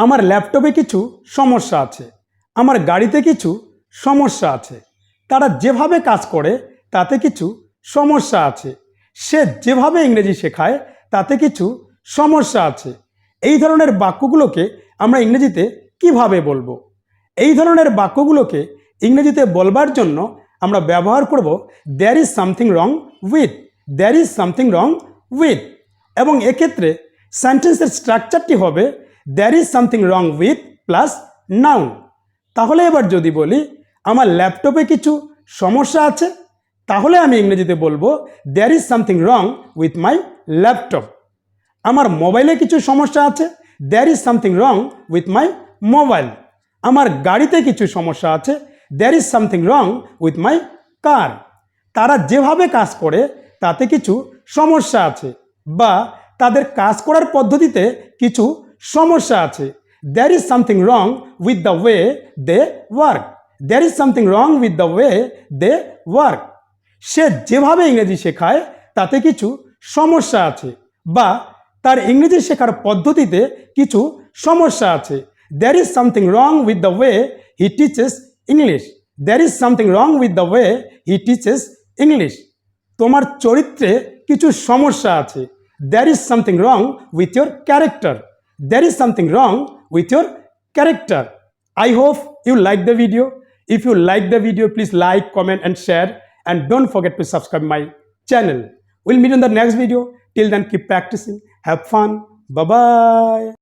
আমার ল্যাপটপে কিছু সমস্যা আছে, আমার গাড়িতে কিছু সমস্যা আছে, তারা যেভাবে কাজ করে তাতে কিছু সমস্যা আছে, সে যেভাবে ইংরেজি শেখায় তাতে কিছু সমস্যা আছে। এই ধরনের বাক্যগুলোকে আমরা ইংরেজিতে কিভাবে বলবো? এই ধরনের বাক্যগুলোকে ইংরেজিতে বলবার জন্য আমরা ব্যবহার করব there is something wrong with, there is something wrong with. এবং এক্ষেত্রে সেন্টেন্সের স্ট্রাকচারটি হবে there is something wrong with plus noun. তাহলে এবার যদি বলি আমার ল্যাপটপে কিছু সমস্যা আছে, তাহলে আমি ইংরেজিতে বলবো there is something wrong with my laptop. আমার মোবাইলে কিছু সমস্যা আছে, there is something wrong with my mobile. আমার গাড়িতে কিছু সমস্যা আছে, there is something wrong with my car. তারা যেভাবে কাজ করে তাতে কিছু সমস্যা আছে, বা তাদের কাজ করার পদ্ধতিতে কিছু সমস্যা আছে। There is something wrong with the way they work, there is something wrong with the way they work. সে যেভাবে ইংরেজি শেখায় তাতে কিছু সমস্যা আছে, বা তার ইংরেজি শেখার পদ্ধতিতে কিছু সমস্যা আছে। There is something wrong with the way he teaches English, there is something wrong with the way he teaches English. তোমার চরিত্রে কিছু সমস্যা আছে, there is something wrong with your character, there is something wrong with your character. I hope you like the video. If you like the video, please like, comment and share, and don't forget to subscribe my channel. We'll meet in the next video. Till then, keep practicing. Have fun. Bye-bye.